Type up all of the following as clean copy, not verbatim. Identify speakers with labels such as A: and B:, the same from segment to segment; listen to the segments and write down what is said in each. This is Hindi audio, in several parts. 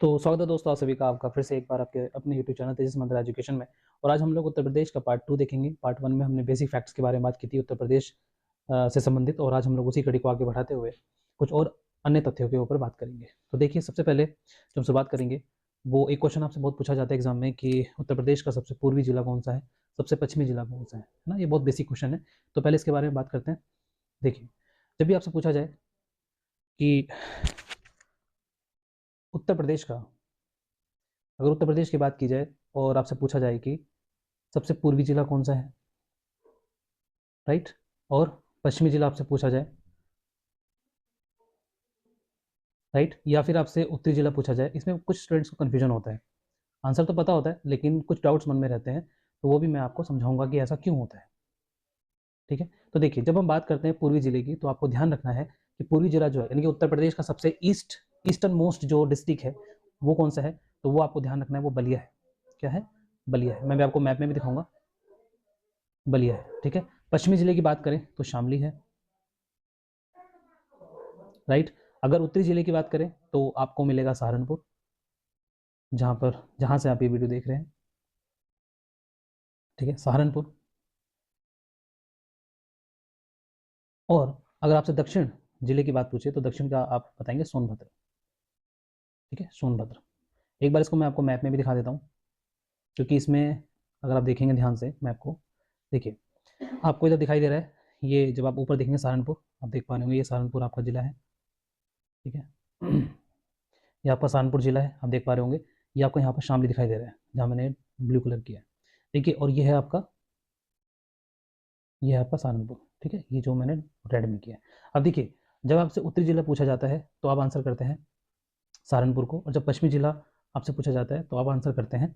A: तो स्वागत है दोस्तों आप सभी का आपका फिर से एक बार आपके अपने यूट्यूब चैनल तेजस मंत्र एजुकेशन में। और आज हम लोग उत्तर प्रदेश का पार्ट 2 देखेंगे। पार्ट 1 में हमने बेसिक फैक्ट्स के बारे में बात की थी उत्तर प्रदेश से संबंधित, और आज हम लोग उसी कड़ी को आगे बढ़ाते हुए कुछ और अन्य तथ्यों के ऊपर बात करेंगे। तो देखिए, सबसे पहले जो हम शुरुआत करेंगे वो एक क्वेश्चन आपसे बहुत पूछा जाता है एग्जाम में कि उत्तर प्रदेश का सबसे पूर्वी जिला कौन सा है, सबसे पश्चिमी जिला कौन सा है ना। ये बहुत बेसिक क्वेश्चन है, तो पहले इसके बारे में बात करते हैं। देखिए, जब भी आपसे पूछा जाए कि उत्तर प्रदेश का, अगर उत्तर प्रदेश की बात की जाए और आपसे पूछा जाए कि सबसे पूर्वी जिला कौन सा है, राइट, और पश्चिमी जिला आपसे पूछा जाए, राइट, या फिर आपसे उत्तरी जिला पूछा जाए, इसमें कुछ स्टूडेंट्स को कन्फ्यूजन होता है। आंसर तो पता होता है लेकिन कुछ डाउट्स मन में रहते हैं, तो वो भी मैं आपको समझाऊंगा कि ऐसा क्यों होता है। ठीक है, तो देखिए, जब हम बात करते हैं पूर्वी जिले की तो आपको ध्यान रखना है कि पूर्वी जिला जो है यानी कि उत्तर प्रदेश का सबसे ईस्टर्न मोस्ट जो डिस्ट्रिक्ट है वो कौन सा है, तो वो आपको ध्यान रखना है, वो बलिया है। क्या है? बलिया है। मैं भी आपको मैप में भी दिखाऊंगा, बलिया है। ठीक है, पश्चिमी जिले की बात करें तो शामली है, राइट। अगर उत्तरी जिले की बात करें तो आपको मिलेगा सहारनपुर, जहां से आप ये वीडियो देख रहे हैं। ठीक है, सहारनपुर। और अगर आपसे दक्षिण जिले की बात पूछे तो दक्षिण का आप बताएंगे सोनभद्र। ठीक है, सोनभद्र। एक बार इसको मैं आपको मैप में भी दिखा देता हूँ, क्योंकि इसमें अगर आप देखेंगे ध्यान से मैप को, देखिए आपको इधर दिखाई दे रहा है, ये जब आप ऊपर देखेंगे सहारनपुर, आप देख पा रहे होंगे ये सहारनपुर आपका जिला है। ठीक है, ये आपका सहारनपुर जिला है, आप देख पा रहे होंगे। ये आपको यहाँ पर शामली दिखाई दे रहा है, जहाँ मैंने ब्लू कलर किया है। देखिए, और ये है आपका, ये है आपका सहारनपुर। ठीक है, ये जो मैंने रेड में किया है। अब देखिए, जब आपसे उत्तरी जिला पूछा जाता है तो आप आंसर करते हैं सहारनपुर को, और जब पश्चिमी जिला आपसे पूछा जाता है तो आप आंसर करते हैं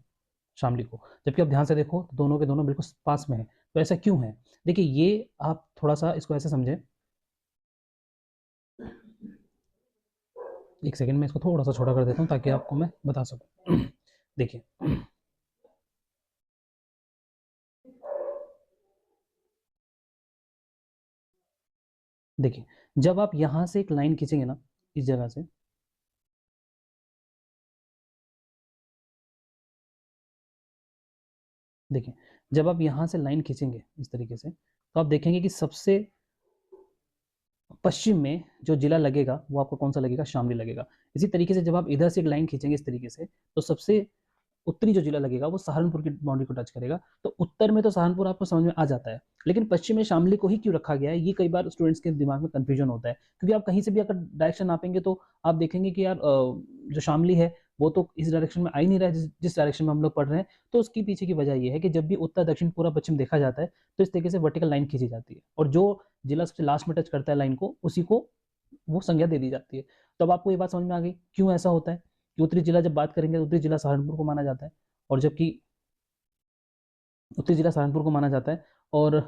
A: शामली को। जबकि आप ध्यान से देखो तो दोनों के दोनों बिल्कुल पास में है। तो ऐसा क्यों है? देखिए, ये आप थोड़ा सा इसको ऐसे समझें, एक सेकंड में इसको थोड़ा सा छोटा कर देता हूँ ताकि आपको मैं बता सकूँ। देखिए, देखिए, जब आप यहाँ से एक लाइन खींचेंगे ना, इस जगह से, देखिए, जब आप यहाँ से लाइन खींचेंगे इस तरीके से, तो आप देखेंगे कि सबसे पश्चिम में जो जिला लगेगा वो आपको कौन सा लगेगा? शामली लगेगा। इसी तरीके से जब आप इधर से एक लाइन खींचेंगे इस तरीके से, तो सबसे उत्तरी जो जिला लगेगा वो सहारनपुर की बाउंड्री को टच करेगा। तो उत्तर में तो सहारनपुर आपको समझ में आ जाता है, लेकिन पश्चिम में शामली को ही क्यों रखा गया है, ये कई बार स्टूडेंट्स के दिमाग में कंफ्यूजन होता है। क्योंकि आप कहीं से भी अगर डायरेक्शन नापेंगे तो आप देखेंगे कि यार जो शामली है वो तो इस डायरेक्शन में आ ही नहीं रहा है जिस डायरेक्शन में हम लोग पढ़ रहे हैं। तो उसकी पीछे की वजह ये है कि जब भी उत्तर दक्षिण पूरा पश्चिम देखा जाता है तो इस तरीके से वर्टिकल लाइन खींची जाती है, और जो जिला सबसे लास्ट में टच करता है लाइन को, उसी को वो संज्ञा दे दी जाती है। तो अब आपको ये बात समझ में आ गई क्यों ऐसा होता है कि उत्तरी जिला जब बात करेंगे तो उत्तरी जिला सहारनपुर को माना जाता है, और जबकि उत्तरी जिला सहारनपुर को माना जाता है, और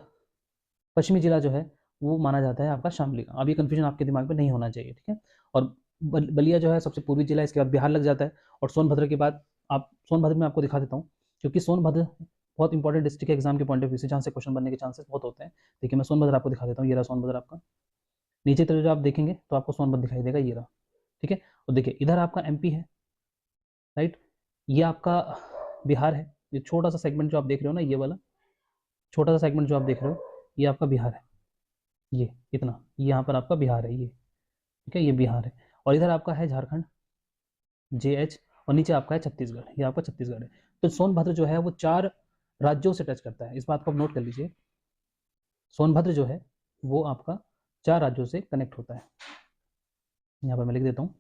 A: पश्चिमी जिला जो है वो माना जाता है आपका शामली का। अब ये कन्फ्यूजन आपके दिमाग में नहीं होना चाहिए। ठीक है, और बलिया जो है सबसे पूर्वी जिला, इसके बाद बिहार लग जाता है, और सोनभद्र के बाद आप, सोनभद्र में आपको दिखा देता हूँ, क्योंकि सोनभद्र बहुत इंपॉर्टेंट डिस्ट्रिक्ट है एग्जाम के पॉइंट ऑफ व्यू से, जहाँ से क्वेश्चन बनने के चांसेस बहुत होते हैं। देखिए, मैं सोनभद्र आपको दिखा देता हूँ, ये रहा सोनभद्र आपका। नीचे तरफ जो आप देखेंगे तो आपको सोनभद्र दिखाई देगा, ये रहा। ठीक है, और देखिए इधर आपका एमपी है, राइट, ये आपका बिहार है। ये छोटा सा सेगमेंट जो आप देख रहे हो ना, ये वाला छोटा सा सेगमेंट जो आप देख रहे हो, ये आपका बिहार है। ये इतना, ये यहाँ पर आपका बिहार है ये। ठीक है, ये बिहार है, और इधर आपका है झारखंड, JH, और नीचे आपका है छत्तीसगढ़, ये आपका छत्तीसगढ़ है। तो सोनभद्र जो है वो 4 राज्यों से टच करता है, इस बात को आप नोट कर लीजिए। सोनभद्र जो है वो आपका 4 राज्यों से कनेक्ट होता है। यहाँ पर मैं लिख देता हूँ,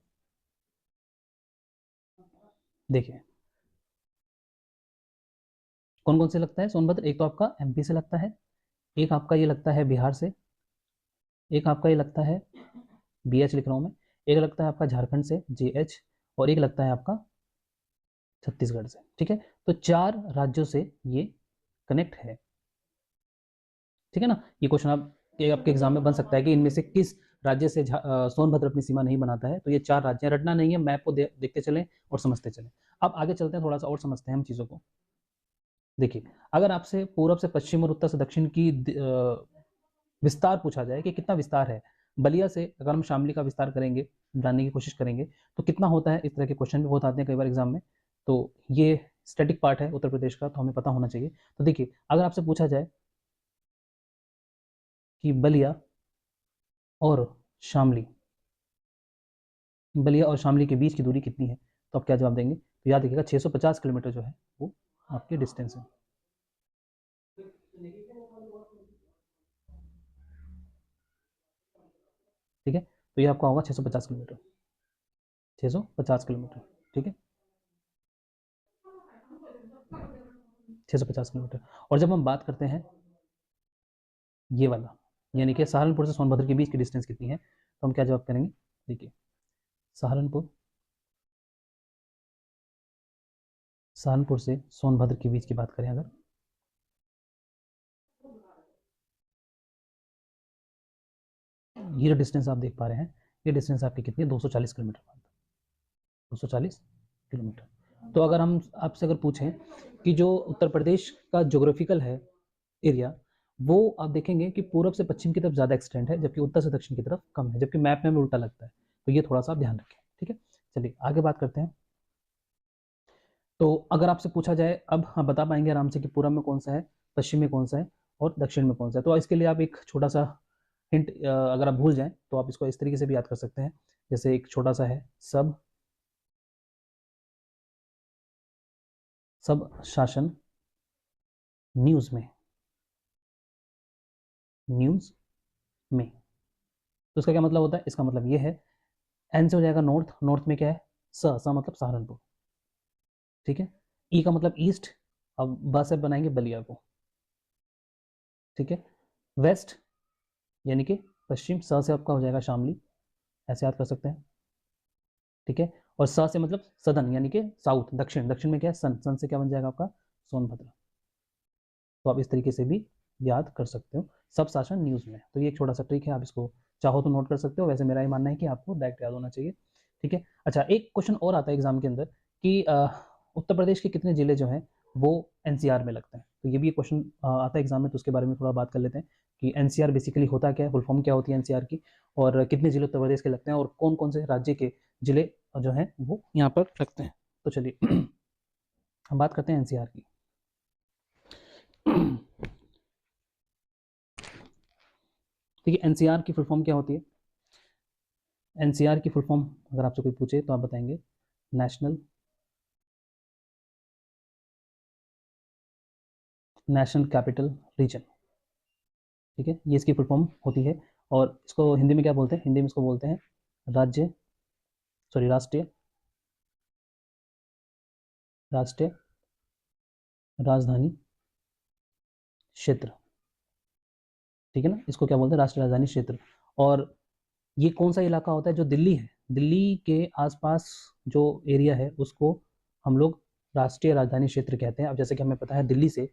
A: देखिए कौन कौन से लगता है सोनभद्र। एक तो आपका MP से लगता है, एक आपका ये लगता है बिहार से, एक आपका ये लगता है BH लिख रहा हूँ मैं, एक लगता है आपका झारखंड से JH, और एक लगता है आपका छत्तीसगढ़ से। ठीक है, तो 4 राज्यों से ये कनेक्ट है। ठीक है ना, ये क्वेश्चन आप ये आपके एग्जाम में बन सकता है कि इनमें से किस राज्य से सोनभद्र अपनी सीमा नहीं बनाता है। तो ये 4 राज्य हैं, रटना नहीं है, मैप को देखते चलें और समझते चलें। अब आगे चलते हैं, थोड़ा सा और समझते हैं हम चीज़ों को। देखिए, अगर आपसे पूर्व से पश्चिम और उत्तर से दक्षिण की विस्तार पूछा जाए कि कितना विस्तार है, बलिया से अगर हम शामली का विस्तार करेंगे, जानने की कोशिश करेंगे, तो कितना होता है, इस तरह के क्वेश्चन भी बहुत आते हैं कई बार एग्जाम में। तो ये स्टैटिक पार्ट है उत्तर प्रदेश का, तो हमें पता होना चाहिए। तो देखिए, अगर आपसे पूछा जाए कि बलिया और शामली, बलिया और शामली के बीच की दूरी कितनी है, तो आप क्या जवाब देंगे? तो याद रखिएगा 650 किलोमीटर जो है वो आपकी डिस्टेंस है। ठीक है, तो ये आपका होगा 650 किलोमीटर, 650 किलोमीटर। ठीक है, 650 किलोमीटर। और जब हम बात करते हैं ये वाला, यानी कि सहारनपुर से सोनभद्र के बीच की डिस्टेंस कितनी है, तो हम क्या जवाब करेंगे? देखिए, सहारनपुर सहारनपुर से सोनभद्र के बीच की बात करें अगर, ये जो डिस्टेंस आप देख पा रहे हैं, ये डिस्टेंस आपकी कितनी है? 240 किलोमीटर, 240 किलोमीटर। तो अगर हम आपसे अगर पूछें कि जो उत्तर प्रदेश का ज्योग्राफिकल है एरिया, वो आप देखेंगे कि पूरब से पश्चिम की तरफ ज़्यादा एक्सटेंड है, जबकि उत्तर से दक्षिण की तरफ कम है, जबकि मैप में हमें उल्टा लगता है। तो ये थोड़ा सा आप ध्यान रखें। ठीक है, चलिए आगे बात करते हैं। तो अगर आपसे पूछा जाए, अब हम बता पाएंगे आराम से कि पूरब में कौन सा है, पश्चिम में कौन सा है और दक्षिण में कौन सा है। तो इसके लिए आप एक छोटा सा हिंट, अगर आप भूल जाएं तो आप इसको इस तरीके से भी याद कर सकते हैं। जैसे एक छोटा सा है, सब शासन न्यूज में, न्यूज में। तो इसका क्या मतलब होता है? इसका मतलब ये है, एन से हो जाएगा नॉर्थ, नॉर्थ में क्या है? स मतलब सहारनपुर। ठीक है, ई का मतलब ईस्ट, अब ब से बनाएंगे बलिया को। ठीक है, वेस्ट यानी कि पश्चिम, स से आपका हो जाएगा शामली, ऐसे याद कर सकते हैं। ठीक है, और स से मतलब सदन यानी कि साउथ, दक्षिण, दक्षिण में क्या है? सन, सन से क्या बन जाएगा आपका? सोनभद्र। तो आप इस तरीके से भी याद कर सकते हो, सब शासन न्यूज़ में। तो ये एक छोटा सा ट्रिक है, आप इसको चाहो तो नोट कर सकते हो, वैसे मेरा ये मानना है कि आपको डायरेक्ट याद होना चाहिए। ठीक है, अच्छा एक क्वेश्चन और आता है एग्जाम के अंदर कि उत्तर प्रदेश के कितने जिले जो हैं वो एनसीआर में लगते हैं। तो ये भी एक क्वेश्चन आता है एग्जाम में, तो उसके बारे में थोड़ा बात कर लेते हैं कि एनसीआर बेसिकली होता क्या है, फुल फॉर्म क्या होती है एनसीआर की, और कितने जिले उत्तर प्रदेश के लगते हैं, और कौन कौन से राज्य के जिले जो हैं वो यहाँ पर लगते हैं। तो चलिए हम बात करते हैं एनसीआर की। ठीक है, एनसीआर की फुल फॉर्म क्या होती है? एनसीआर की फुल फॉर्म अगर आपसे कोई पूछे तो आप बताएंगे नेशनल नेशनल कैपिटल रीजन। ठीक है, ये इसकी फुल फॉर्म होती है, और इसको हिंदी में क्या बोलते हैं? हिंदी में इसको बोलते हैं राज्य, सॉरी राष्ट्रीय, राष्ट्रीय राजधानी क्षेत्र। ठीक है ना, इसको क्या बोलते हैं? राष्ट्रीय राजधानी क्षेत्र। और ये कौन सा इलाका होता है? जो दिल्ली है, दिल्ली के आसपास जो एरिया है उसको हम लोग राष्ट्रीय राजधानी क्षेत्र कहते हैं। अब जैसे कि हमें पता है दिल्ली से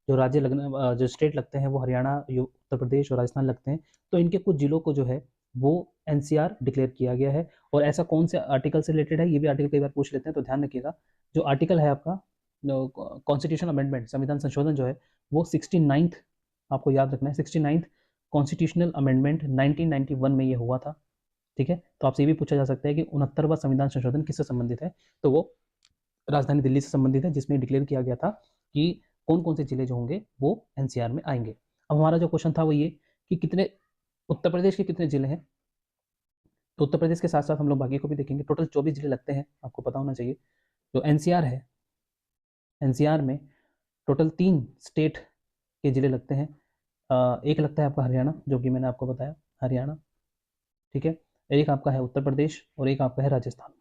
A: जो राज्य लगने, जो स्टेट लगते हैं वो हरियाणा, उत्तर प्रदेश और राजस्थान लगते हैं। तो इनके कुछ जिलों को जो है वो एनसीआर डिक्लेयर किया गया है। और ऐसा कौन से आर्टिकल से रिलेटेड है, ये भी आर्टिकल कई बार पूछ लेते हैं, तो ध्यान रखिएगा। जो आर्टिकल है आपका कॉन्स्टिट्यूशन अमेंडमेंट, संविधान संशोधन जो है वो 69th, आपको याद रखना है 69th कॉन्स्टिट्यूशनल अमेंडमेंट 1991 में ये हुआ था। ठीक है, तो आपसे ये भी पूछा जा सकता है कि 69वां संविधान संशोधन किससे संबंधित है, तो वो राजधानी दिल्ली से संबंधित है, जिसमें डिक्लेयर किया गया था कि कौन कौन से जिले जो होंगे वो एनसीआर में आएंगे। अब हमारा जो क्वेश्चन था वो ये कि कितने, उत्तर प्रदेश के कितने जिले हैं, तो उत्तर प्रदेश के साथ साथ हम लोग बाकी को भी देखेंगे। टोटल 24 जिले लगते हैं, आपको पता होना चाहिए। जो एनसीआर है, एनसीआर में टोटल 3 स्टेट के जिले लगते हैं। एक लगता है आपका हरियाणा, जो कि मैंने आपको बताया, हरियाणा। ठीक है, एक आपका है उत्तर प्रदेश और एक आपका है राजस्थान।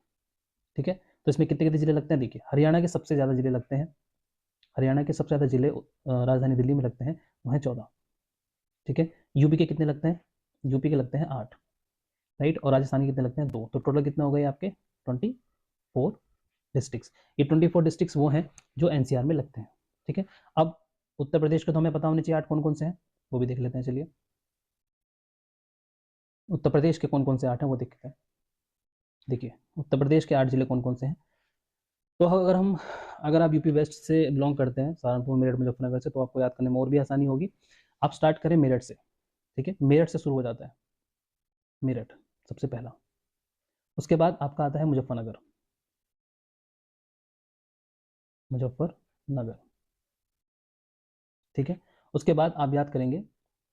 A: ठीक है, तो इसमें कितने कितने जिले लगते हैं? देखिए, हरियाणा के सबसे ज़्यादा जिले लगते हैं, हरियाणा के सबसे ज़्यादा जिले राजधानी दिल्ली में लगते हैं, वो हैं 14। ठीक है, यूपी के कितने लगते हैं? यूपी के लगते हैं 8, राइट, और राजस्थान के कितने लगते हैं? 2। तो टोटल कितने हो गए आपके? 24 डिस्ट्रिक्ट्स। ये 24 डिस्ट्रिक्ट्स वो हैं जो एनसीआर में लगते हैं। ठीक है, अब उत्तर प्रदेश के तो हमें पता होने चाहिए 8 कौन कौन से हैं, वो भी देख लेते हैं। चलिए, उत्तर प्रदेश के कौन कौन से 8 हैं वो देखते हैं। देखिए, उत्तर प्रदेश के 8 जिले कौन कौन से हैं? तो अगर आप यूपी वेस्ट से बिलोंग करते हैं, सहारनपुर, मेरठ, मुजफ्फरनगर से, तो आपको याद करने में और भी आसानी होगी। आप स्टार्ट करें मेरठ से। ठीक है, मेरठ से शुरू हो जाता है। मेरठ सबसे पहला। उसके बाद आपका आता है मुजफ्फरनगर, मुजफ्फरनगर, ठीक है। उसके बाद आप याद करेंगे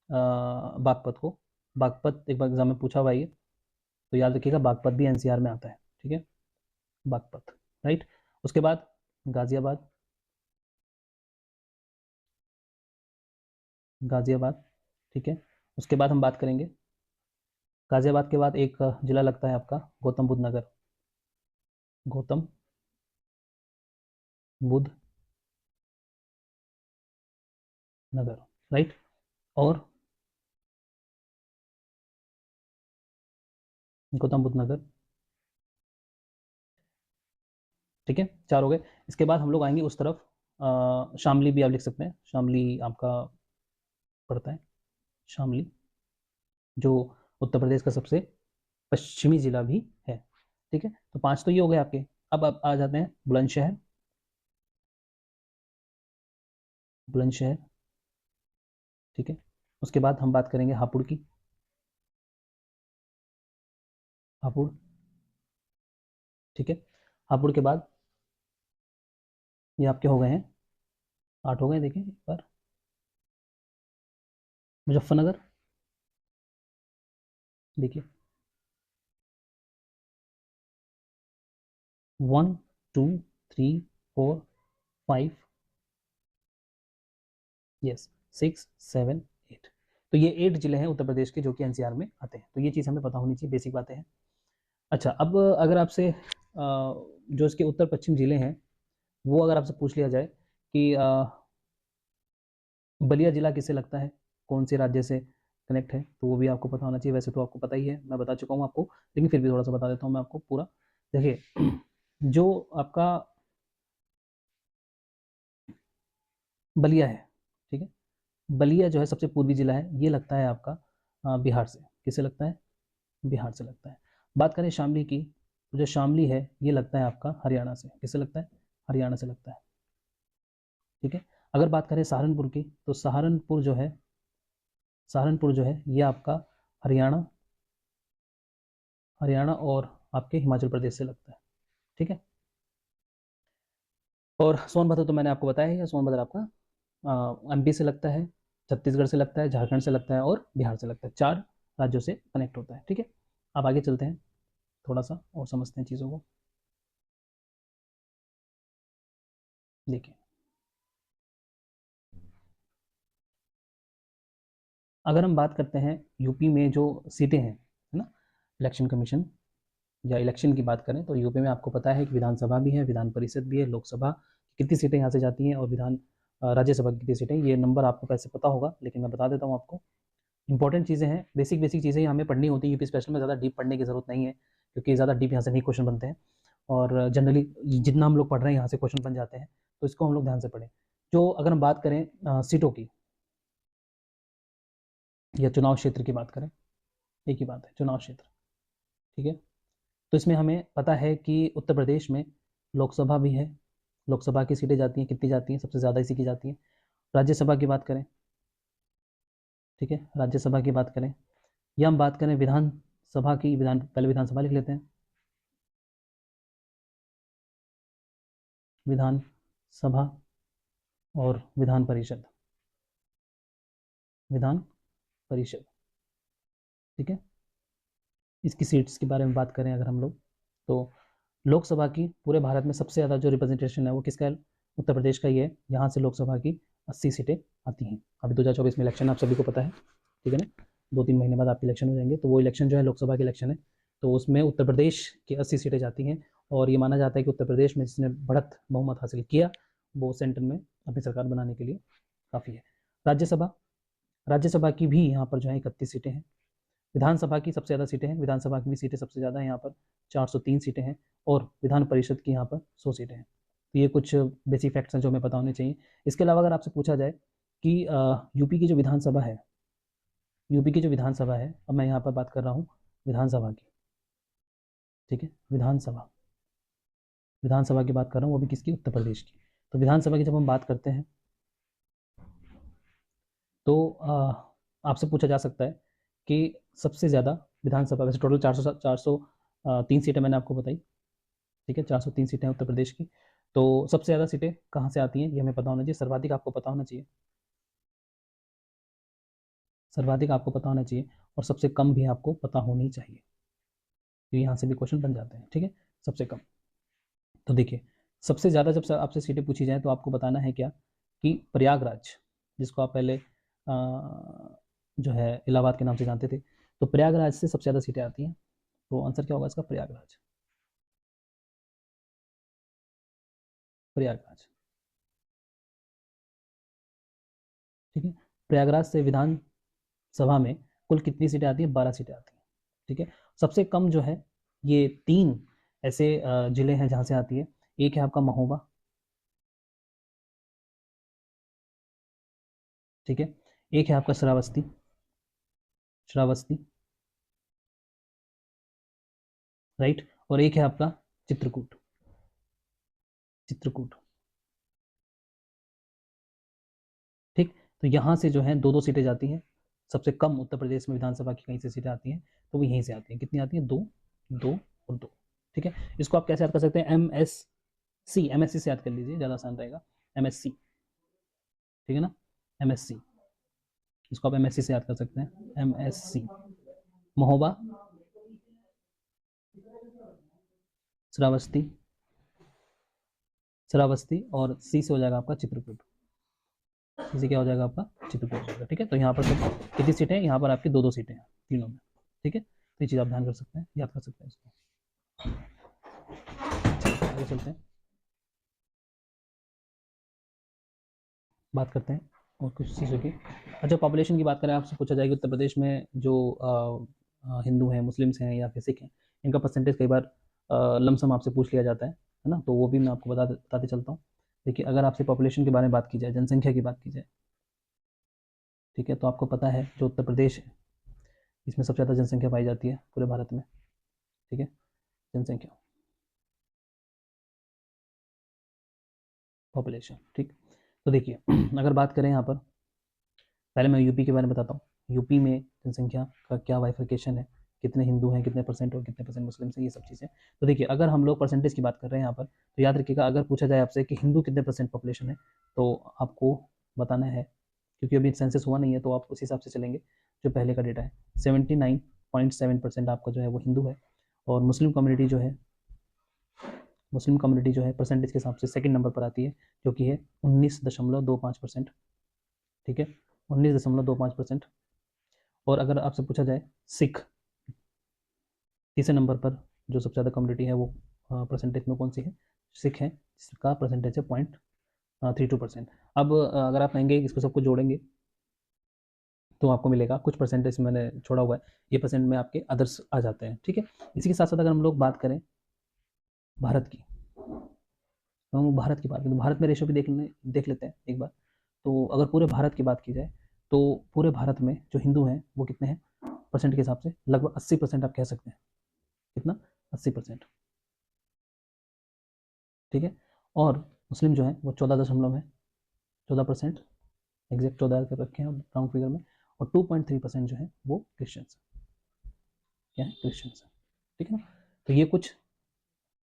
A: बागपत को, बागपत एक बार एग्जाम में पूछा हुआ है ये, तो याद रखिएगा बागपत भी एनसीआर में आता है, ठीक है, बागपत, राइट। उसके बाद गाजियाबाद, गाजियाबाद, ठीक है। उसके बाद हम बात करेंगे गाजियाबाद के बाद एक जिला लगता है आपका गौतम बुद्ध नगर, गौतम बुद्ध नगर, राइट। और गौतम बुद्ध नगर, ठीक है, 4 हो गए। इसके बाद हम लोग आएंगे उस तरफ, शामली भी आप लिख सकते हैं, शामली आपका पड़ता है, शामली, जो उत्तर प्रदेश का सबसे पश्चिमी जिला भी है, ठीक है। तो 5 तो ये हो गए आपके। अब आप आ जाते हैं बुलंदशहर, बुलंदशहर, ठीक है। उसके बाद हम बात करेंगे हापुड़ की, हापुड़, ठीक है। हापुड़ के बाद ये आपके हो गए हैं 8 हो गए, देखिए एक बार, मुजफ्फरनगर, देखिए 1 2 3 4 5, यस 6 7 8। तो ये 8 जिले हैं उत्तर प्रदेश के जो कि एनसीआर में आते हैं, तो ये चीज़ हमें पता होनी चाहिए, बेसिक बातें हैं। अच्छा, अब अगर आपसे जो इसके उत्तर पश्चिम जिले हैं वो अगर आपसे पूछ लिया जाए कि बलिया जिला किससे लगता है, कौन से राज्य से कनेक्ट है, तो वो भी आपको पता होना चाहिए। वैसे तो आपको पता ही है, मैं बता चुका हूँ आपको, लेकिन फिर भी थोड़ा सा बता देता हूँ मैं आपको पूरा। देखिए जो आपका बलिया है, ठीक है, बलिया जो है सबसे पूर्वी जिला है, ये लगता है आपका बिहार से। किससे लगता है? बिहार से लगता है। बात करें शामली की, तो जो शामली है ये लगता है आपका हरियाणा से। किससे लगता है? हरियाणा से लगता है, ठीक है। अगर बात करें सहारनपुर की, तो सहारनपुर जो है, सहारनपुर जो है ये आपका हरियाणा, हरियाणा और आपके हिमाचल प्रदेश से लगता है, ठीक है। और सोनभद्र तो मैंने आपको बताया है, सोनभद्र आपका एमपी से लगता है, छत्तीसगढ़ से लगता है, झारखंड से लगता है और बिहार से लगता है। 4 राज्यों से कनेक्ट होता है, ठीक है। अब आगे चलते हैं, थोड़ा सा और समझते हैं चीज़ों को। देखिए, अगर हम बात करते हैं यूपी में जो सीटें हैं, है ना, इलेक्शन कमीशन या इलेक्शन की बात करें, तो यूपी में आपको पता है कि विधानसभा भी है, विधान परिषद भी है, लोकसभा कितनी सीटें यहाँ से जाती हैं, और राज्यसभा की कितनी सीटें, ये नंबर आपको कैसे पता होगा, लेकिन मैं बता देता हूँ आपको। इंपॉर्टेंट चीज़ें हैं, बेसिक बेसिक चीज़ें हमें पढ़नी होती है यूपी स्पेशल में, ज़्यादा डीप पढ़ने की जरूरत नहीं है, क्योंकि ज़्यादा डीप यहाँ से नहीं क्वेश्चन बनते हैं, और जनरली जितना हम लोग पढ़ रहे हैं यहाँ से क्वेश्चन बन जाते हैं, तो इसको हम लोग ध्यान से पढ़ें। जो अगर हम बात करें सीटों की या चुनाव क्षेत्र की बात करें, एक ही बात है, चुनाव क्षेत्र, ठीक है। तो इसमें हमें पता है कि उत्तर प्रदेश में लोकसभा भी है, लोकसभा की सीटें जाती हैं, कितनी जाती हैं? सबसे ज़्यादा इसी की जाती हैं। राज्यसभा की बात करें, ठीक है, राज्यसभा की बात करें, या हम बात करें विधानसभा की, पहले विधानसभा लिख लेते हैं, विधानसभा और विधान परिषद, विधान परिषद, ठीक है। इसकी सीट्स के बारे में बात करें अगर हम लोग, तो लोकसभा की पूरे भारत में सबसे ज़्यादा जो रिप्रेजेंटेशन है वो किसका है? उत्तर प्रदेश का ही है। यहाँ से लोकसभा की 80 सीटें आती हैं। अभी 2024 में इलेक्शन आप सभी को पता है, ठीक है ना, 2-3 महीने बाद आपके इलेक्शन हो जाएंगे, तो वो इलेक्शन जो है लोकसभा के इलेक्शन है, तो उसमें उत्तर प्रदेश की 80 सीटें जाती हैं, और ये माना जाता है कि उत्तर प्रदेश में जिसने बढ़त बहुमत हासिल किया वो सेंटर में अपनी सरकार बनाने के लिए काफ़ी है। राज्यसभा, राज्यसभा की भी यहाँ पर जो है 31 सीटें हैं। विधानसभा की सबसे ज़्यादा सीटें हैं, विधानसभा की भी सीटें सबसे ज़्यादा हैं यहाँ पर, 403 सीटें हैं, और विधान परिषद की यहाँ पर 100 सीटें हैं। तो ये कुछ बेसिक फैक्ट्स हैं जो हमें पता होने चाहिए। इसके अलावा अगर आपसे पूछा जाए कि यूपी की जो विधानसभा है, यूपी की जो विधानसभा है, अब मैं यहाँ पर बात कर रहा हूँ विधानसभा की, ठीक है, विधानसभा, विधानसभा की बात कर रहा हूँ, वो भी किसकी? उत्तर प्रदेश की। तो विधानसभा की जब हम बात करते हैं, तो आपसे पूछा जा सकता है कि सबसे ज़्यादा विधानसभा, वैसे टोटल 403 सीटें मैंने आपको बताई, ठीक है, 403 सीटें उत्तर प्रदेश की। तो सबसे ज़्यादा सीटें कहाँ से आती हैं ये हमें पता होना चाहिए, सर्वाधिक आपको पता होना चाहिए, सर्वाधिक आपको पता होना चाहिए, और सबसे कम भी आपको पता होनी चाहिए, तो यहाँ से भी क्वेश्चन बन जाते हैं, ठीक है, सबसे कम। तो देखिए, सबसे ज़्यादा जब आपसे सीटें पूछी जाए तो आपको बताना है क्या, कि प्रयागराज, जिसको आप पहले जो है इलाहाबाद के नाम से जानते थे, तो प्रयागराज से सबसे ज़्यादा सीटें आती हैं, तो आंसर क्या होगा इसका, प्रयागराज, प्रयागराज, ठीक है। प्रयागराज से विधानसभा में कुल कितनी सीटें आती हैं, 12 सीटें आती हैं, ठीक है। सबसे कम जो है, ये 3 ऐसे जिले हैं जहाँ से आती है, एक है आपका महोबा, ठीक है, एक है आपका श्रावस्ती, श्रावस्ती, राइट, और एक है आपका चित्रकूट, चित्रकूट, ठीक। तो यहाँ से जो है 2-2 सीटें जाती हैं, सबसे कम उत्तर प्रदेश में विधानसभा की कहीं से सीटें आती हैं, तो वो यहीं से आती हैं, कितनी आती हैं, 2, 2 और 2, ठीक है। इसको आप कैसे याद कर सकते हैं, MSC, MSC से याद कर लीजिए, ज़्यादा आसान रहेगा, MSC, ठीक है ना, MSC, इसको आप MSC से याद कर सकते हैं, MSC, महोबा, श्रावस्ती, श्रावस्ती, और सी से हो जाएगा आपका चित्रकूट, इसी क्या हो जाएगा आपका, चित्रकूट हो जाएगा, ठीक है। तो यहाँ पर सब कितनी सीटें हैं, यहाँ पर आपकी 2-2 सीटें हैं तीनों में, ठीक है। तो ये चीज़ आप ध्यान कर सकते हैं, याद कर सकते हैं इसको, आगे चलते हैं, बात करते हैं और कुछ चीज़ों की। अच्छा, पॉपुलेशन की बात करें, आपसे पूछा जाएगा उत्तर प्रदेश में जो हिंदू हैं, मुस्लिम्स हैं या फिर सिख हैं, इनका परसेंटेज कई बार लमसम आपसे पूछ लिया जाता है ना, तो वो भी मैं आपको बताते चलता हूँ। देखिए, अगर आपसे पॉपुलेशन के बारे में बात की जाए, जनसंख्या की बात की जाए, ठीक है, तो आपको पता है जो उत्तर प्रदेश है, इसमें सबसे ज़्यादा जनसंख्या पाई जाती है पूरे भारत में, ठीक है, जनसंख्या, पॉपुलेशन, ठीक। तो देखिए, अगर बात करें यहाँ पर, पहले मैं यूपी के बारे में बताता हूँ, यूपी में जनसंख्या का क्या वाइफिकेशन है, कितने हिंदू हैं, कितने परसेंट और कितने परसेंट मुस्लिम हैं, ये सब चीज़ें। तो देखिए, अगर हम लोग परसेंटेज की बात कर रहे हैं यहाँ पर, तो याद रखिएगा, अगर पूछा जाए आपसे कि हिंदू कितने परसेंट पॉपुलेशन है, तो आपको बताना है, क्योंकि अभी सेंसस हुआ नहीं है, तो आप उस हिसाब से चलेंगे, जो पहले का डेटा है, 79.7% आपका जो है वो हिंदू है, और मुस्लिम कम्युनिटी जो है, मुस्लिम कम्युनिटी जो है परसेंटेज के हिसाब से सेकंड नंबर पर आती है, जो कि है 19.25%, ठीक है, 19.25%। और अगर आपसे पूछा जाए सिख, तीसरे नंबर पर जो सबसे ज़्यादा कम्युनिटी है वो परसेंटेज में कौन सी है, सिख है, जिसका परसेंटेज है 0.32%। अब अगर आप कहेंगे इसको सबको जोड़ेंगे तो आपको मिलेगा कुछ परसेंटेज, मैंने छोड़ा हुआ है, ये परसेंट में आपके अदर्स आ जाते हैं, ठीक है। इसी के साथ साथ अगर हम लोग बात करें भारत की, तो हम भारत की बात करें, तो भारत में रेशो भी देख लेते हैं एक बार। तो अगर पूरे भारत की बात की जाए, तो पूरे भारत में जो हिंदू हैं वो कितने हैं परसेंट के हिसाब से, लगभग 80% आप कह सकते हैं, कितना, 80%, ठीक है। और मुस्लिम जो है वो 14% एग्जैक्ट 14 कर रखे हैं राउंड फिगर में, और 2.3% जो है वो क्रिश्चियंस, क्या है, क्रिश्चियंस है, ठीक है ना। तो ये कुछ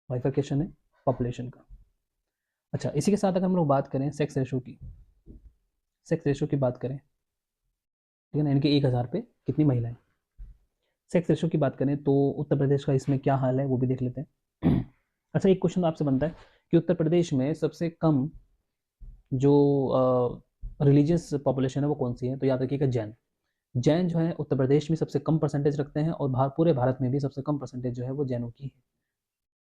A: बाइफर्केशन है पॉपुलेशन का। अच्छा, इसी के साथ अगर हम लोग बात करें सेक्स रेशो की, सेक्स रेशो की बात करें, ठीक है ना, इनके 1000 पे कितनी महिलाएं, सेक्स रेशो की बात करें तो उत्तर प्रदेश का इसमें क्या हाल है वो भी देख लेते हैं। अच्छा, एक क्वेश्चन आपसे बनता है कि उत्तर प्रदेश में सबसे कम जो रिलीजियस पॉपुलेशन है वो कौन सी है, तो याद रखिएगा जैन, जैन जो है उत्तर प्रदेश में सबसे कम परसेंटेज रखते हैं, और पूरे भारत में भी सबसे कम परसेंटेज जो है वो जैनों की है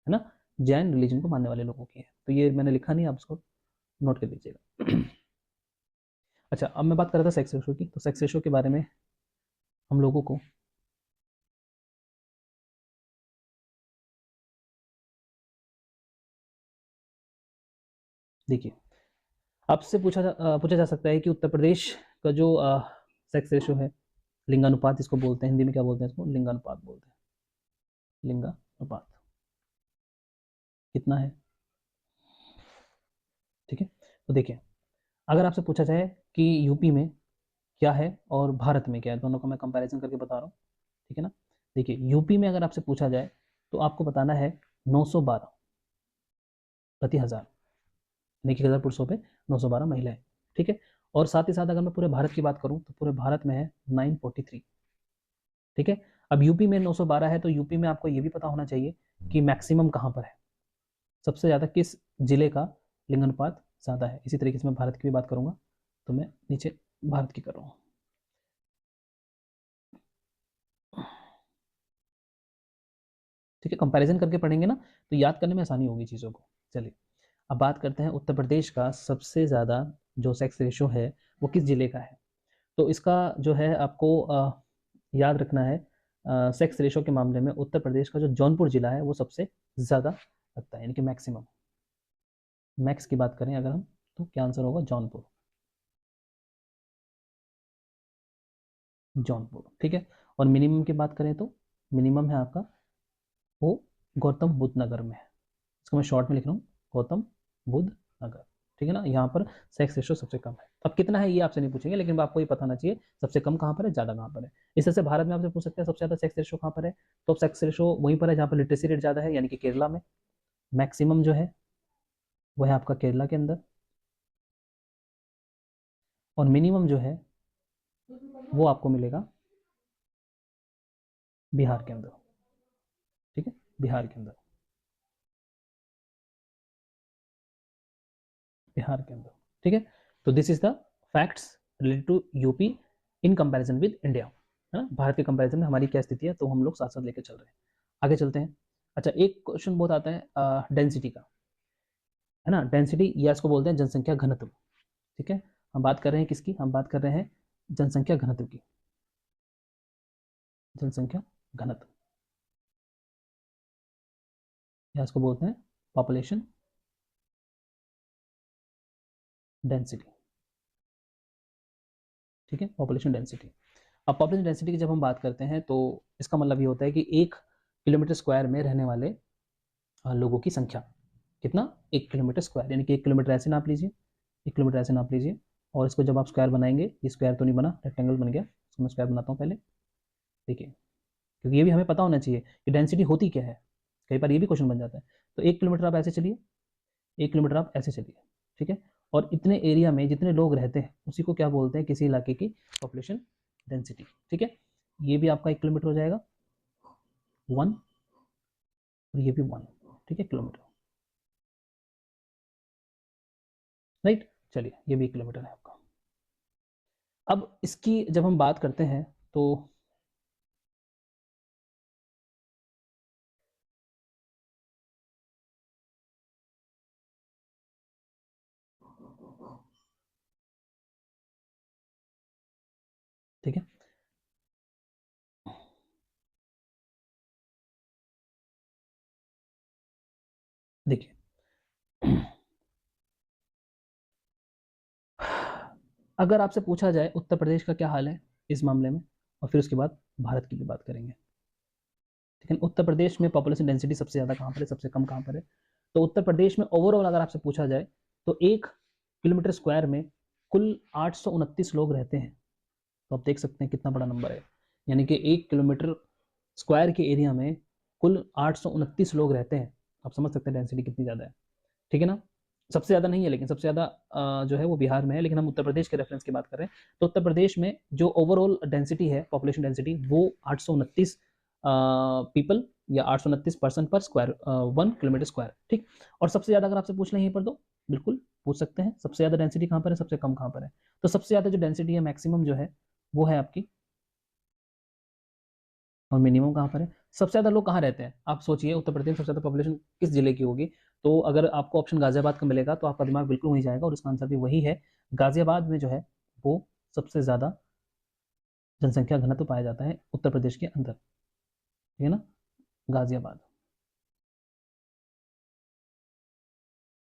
A: ना, जैन रिलीजन को मानने वाले लोगों की है। तो ये मैंने लिखा नहीं, आप उसको नोट कर लीजिएगा। अच्छा, अब मैं बात कर रहा था सेक्स रेशो की, तो सेक्स रेशो के बारे में हम लोगों को देखिए, आपसे पूछा जा सकता है कि उत्तर प्रदेश का जो सेक्स रेशो है, लिंगानुपात इसको बोलते हैं, हिंदी में क्या बोलते हैं इसको, लिंगानुपात बोलते हैं, लिंगानुपात कितना है, ठीक है। तो देखिए, अगर आपसे पूछा जाए कि यूपी में क्या है और भारत में क्या है, दोनों का मैं कंपैरिजन करके बता रहा हूँ, ठीक है ना। देखिए यूपी में अगर आपसे पूछा जाए तो आपको बताना है 912 प्रति हजार, यानी कि 1000 पुरुषों पे 912 महिलाएं, ठीक है। और साथ ही साथ अगर मैं पूरे भारत की बात करूं तो पूरे भारत में है 943, ठीक है। अब यूपी में 912 है तो यूपी में आपको ये भी पता होना चाहिए कि मैक्सिमम कहाँ पर है, सबसे ज़्यादा किस जिले का लिंगानुपात ज़्यादा है। इसी तरीके से मैं भारत की भी बात करूंगा, तो मैं नीचे भारत की कर रहा हूँ। ठीक है, कंपैरिजन करके पढ़ेंगे ना तो याद करने में आसानी होगी चीज़ों को। चलिए अब बात करते हैं उत्तर प्रदेश का सबसे ज़्यादा जो सेक्स रेशो है वो किस जिले का है। तो इसका जो है आपको याद रखना है, सेक्स रेशो के मामले में उत्तर प्रदेश का जो जौनपुर जिला है वो सबसे ज़्यादा रखता है, यानी कि मैक्सिमम। मैक्स की बात करें अगर हम तो क्या आंसर होगा, जौनपुर, जौनपुर, ठीक है। और मिनिमम की बात करें तो मिनिमम है आपका वो गौतम बुद्ध नगर में है। इसको मैं शॉर्ट में लिख रहा हूँ, गौतम बुद्ध नगर, ठीक है ना। यहाँ पर सेक्स रेशो सबसे कम है। अब कितना है ये आपसे नहीं पूछेंगे, लेकिन आपको ये पता होना चाहिए सबसे कम कहाँ पर है, ज़्यादा कहाँ पर है। इस तरह से भारत में आपसे पूछ सकते हैं सबसे ज़्यादा सेक्स रेशो कहाँ पर है, तो सेक्स रेशो वहीं पर है जहाँ पर लिटरेसी रेट ज़्यादा है, यानी कि केरला में। मैक्सिमम जो है वो है आपका केरला के अंदर, और मिनिमम जो है वो आपको मिलेगा बिहार के अंदर, ठीक है, बिहार के अंदर, बिहार के अंदर, ठीक है। तो this is the facts related to UP in comparison with India, है ना। भारत के कंपैरिजन में हमारी क्या स्थिति है, तो हम लोग साथ साथ लेकर चल रहे हैं। आगे चलते हैं। अच्छा, एक क्वेश्चन बहुत आता है डेंसिटी का, है ना। डेंसिटी या इसको बोलते हैं जनसंख्या घनत्व, ठीक है। हम बात कर रहे हैं किसकी, हम बात कर रहे हैं जनसंख्या घनत्व की, जनसंख्या घनत्व, या इसको बोलते हैं पॉपुलेशन डेंसिटी, ठीक है, पॉपुलेशन डेंसिटी। अब पॉपुलेशन डेंसिटी की जब हम बात करते हैं तो इसका मतलब ये होता है कि 1 किलोमीटर स्क्वायर में रहने वाले लोगों की संख्या, कितना, 1 किलोमीटर स्क्वायर, यानी कि 1 किलोमीटर ऐसे नाप लीजिए, 1 किलोमीटर ऐसे नाप लीजिए, और इसको जब आप स्क्वायर बनाएंगे, ये स्क्वायर तो नहीं बना, रेक्टेंगल बन गया, इसको मैं स्क्वायर बनाता हूँ पहले, देखिए, क्योंकि ये भी हमें पता होना चाहिए कि डेंसिटी होती क्या है, कई बार ये भी क्वेश्चन बन जाता है। तो 1 किलोमीटर आप ऐसे चलिए, 1 किलोमीटर आप ऐसे चलिए, ठीक है। और इतने एरिया में जितने लोग रहते हैं उसी को क्या बोलते हैं, किसी इलाके की पॉपुलेशन डेंसिटी, ठीक है। ये भी आपका 1 किलोमीटर हो जाएगा, 1, और ये भी 1, ठीक है, किलोमीटर, राइट। चलिए ये भी 1 किलोमीटर है आपका। अब इसकी जब हम बात करते हैं तो ठीक है, देखिए अगर आपसे पूछा जाए उत्तर प्रदेश का क्या हाल है इस मामले में, और फिर उसके बाद भारत की भी बात करेंगे, ठीक है। उत्तर प्रदेश में पॉपुलेशन डेंसिटी सबसे ज़्यादा कहाँ पर है, सबसे कम कहाँ पर है। तो उत्तर प्रदेश में ओवरऑल अगर आपसे पूछा जाए तो 1 किलोमीटर स्क्वायर में कुल 829 लोग रहते हैं। तो आप देख सकते हैं कितना बड़ा नंबर है, यानी कि 1 किलोमीटर स्क्वायर के एरिया में कुल 829 लोग रहते हैं। आप समझ सकते हैं डेंसिटी कितनी ज़्यादा है, ठीक है ना। सबसे ज़्यादा नहीं है, लेकिन सबसे ज़्यादा जो है वो बिहार में है, लेकिन हम उत्तर प्रदेश के रेफरेंस की बात कर रहे हैं। तो उत्तर प्रदेश में जो ओवरऑल डेंसिटी है, पॉपुलेशन डेंसिटी, वो 829 पीपल या 829 पर्सन पर स्क्वायर 1 किलोमीटर स्क्वायर, ठीक। और सबसे ज़्यादा अगर आपसे पूछ लें यहीं पर तो बिल्कुल पूछ सकते हैं सबसे ज़्यादा डेंसिटी कहाँ पर है, सबसे कम कहाँ पर है। तो सबसे ज़्यादा जो डेंसिटी है, मैक्सिमम जो है वो है आपकी, और मिनिमम कहाँ पर है। सबसे ज़्यादा लोग कहाँ रहते हैं, आप सोचिए उत्तर प्रदेश में सबसे ज़्यादा पॉपुलेशन किस जिले की होगी। तो अगर आपको ऑप्शन गाजियाबाद का मिलेगा तो आपका दिमाग बिल्कुल वहीं जाएगा, और इसका आंसर भी वही है। गाजियाबाद में जो है वो सबसे ज़्यादा जनसंख्या घनत्व पाया जाता है उत्तर प्रदेश के अंदर, ठीक है ना, गाजियाबाद,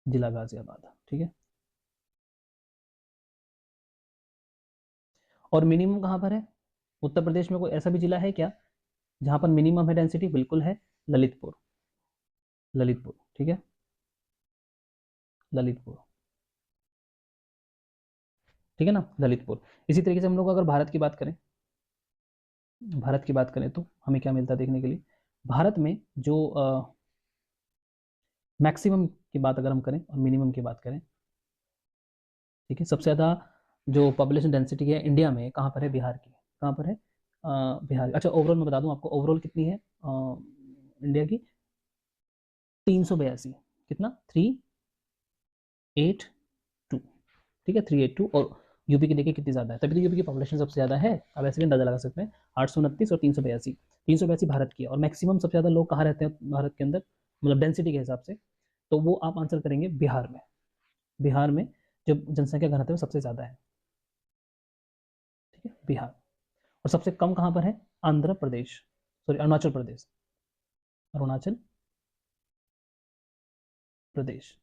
A: जिला गाजियाबाद, ठीक है। और मिनिमम कहाँ पर है, उत्तर प्रदेश में कोई ऐसा भी जिला है क्या जहाँ पर मिनिमम है डेंसिटी, बिल्कुल है, ललितपुर, ललितपुर, ठीक है, ललितपुर, ठीक है ना, ललितपुर। इसी तरीके से हम लोग अगर भारत की बात करें भारत की बात करें तो हमें क्या मिलता है देखने के लिए, भारत में जो मैक्सिमम की बात अगर हम करें और मिनिमम की बात करें, ठीक है, सबसे ज़्यादा जो पॉपुलेशन डेंसिटी है इंडिया में कहाँ पर है, बिहार की, कहाँ पर है, बिहार। अच्छा ओवरऑल मैं बता दूं आपको, ओवरऑल कितनी है इंडिया की, 382, कितना, 382, ठीक है, 382। और यूपी की देखिए कितनी ज़्यादा है, तभी तो यूपी की पॉपुलेशन सबसे ज़्यादा है, आप ऐसे भी अंदाजा लगा सकते हैं, 829 और 382, 382 भारत की है। और मैक्सिमम सबसे ज़्यादा लोग कहाँ रहते हैं भारत के अंदर, मतलब डेंसिटी के हिसाब से, तो वो आप आंसर करेंगे बिहार में। बिहार में जो जनसंख्या घनत्व सबसे ज़्यादा है, ठीक है, बिहार। और सबसे कम कहाँ पर है, आंध्र प्रदेश, सॉरी अरुणाचल प्रदेश, अरुणाचल प्रदेश,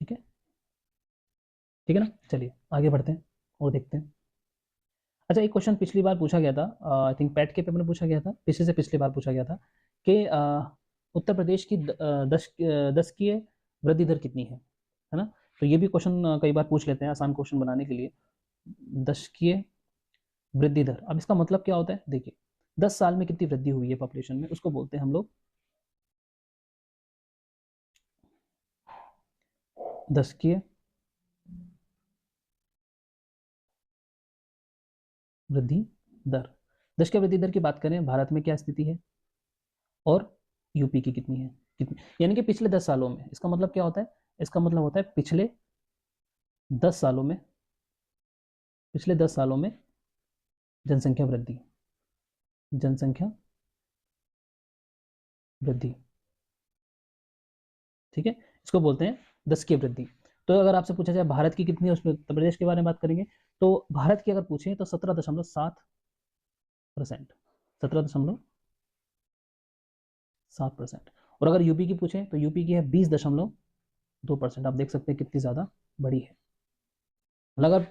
A: ठीक है, ठीक है ना। चलिए आगे बढ़ते हैं और देखते हैं। अच्छा एक क्वेश्चन पिछली बार पूछा गया था, आई थिंक पैट के पेपर में पूछा गया था, पिछले से पिछली बार पूछा गया था कि उत्तर प्रदेश की दशकीय वृद्धि दर कितनी है ना। तो ये भी क्वेश्चन कई बार पूछ लेते हैं आसान क्वेश्चन बनाने के लिए। दशकीय वृद्धि दर, अब इसका मतलब क्या होता है, देखिए 10 साल में कितनी वृद्धि हुई है पॉपुलेशन में, उसको बोलते हैं हम लोग दशकीय वृद्धि दर। दशकीय वृद्धि दर की बात करें भारत में क्या स्थिति है और यूपी की कितनी है, कितनी, यानी कि पिछले 10 सालों में। इसका मतलब क्या होता है, इसका मतलब होता है पिछले 10 सालों में, पिछले 10 सालों में जनसंख्या वृद्धि, जनसंख्या वृद्धि, ठीक है, इसको बोलते हैं दशकीय वृद्धि। तो अगर आपसे पूछा जाए भारत की कितनी है, उसमें उत्तर प्रदेश के बारे में बात करेंगे, तो भारत की अगर पूछें तो 17.7%, 17.7%। और अगर यूपी की पूछें तो यूपी की है 20.2%। आप देख सकते हैं कितनी ज़्यादा बड़ी है। मतलब अगर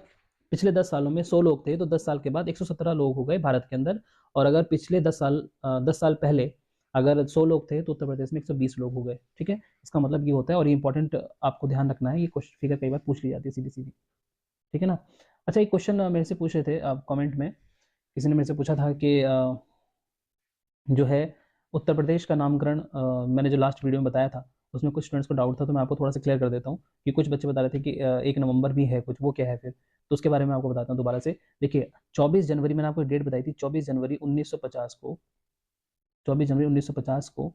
A: पिछले 10 सालों में 100 लोग थे तो 10 साल के बाद 117 लोग हो गए भारत के अंदर। और अगर पिछले 10 साल पहले अगर 100 लोग थे तो उत्तर प्रदेश में 120 लोग हो गए, ठीक है। इसका मतलब ये होता है, और ये इंपॉर्टेंट आपको ध्यान रखना है, ये क्वेश्चन फिगर कई बार पूछ ली जाती है सीधी सीधी, ठीक है ना। अच्छा एक क्वेश्चन मेरे से पूछ रहे थे आप कमेंट में, किसी ने मेरे से पूछा था कि जो है उत्तर प्रदेश का नामकरण, मैंने जो लास्ट वीडियो में बताया था उसमें कुछ स्टूडेंट्स को डाउट था, तो मैं आपको थोड़ा सा क्लियर कर देता हूँ कि कुछ बच्चे बता रहे थे कि 1 नवंबर भी है कुछ, वो क्या है फिर, तो उसके बारे में आपको बताता हूँ दोबारा से। देखिए 24 जनवरी, मैंने आपको डेट बताई थी 24 जनवरी 1950 को, 24 जनवरी 1950 को,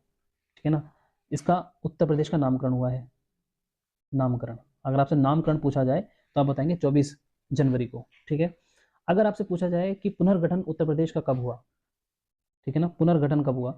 A: ठीक है ना, इसका उत्तर प्रदेश का नामकरण हुआ है। नामकरण, अगर आपसे नामकरण पूछा जाए तो आप बताएंगे 24 जनवरी को, ठीक है। अगर आपसे पूछा जाए कि पुनर्गठन उत्तर प्रदेश का कब हुआ, ठीक है ना, पुनर्गठन कब हुआ,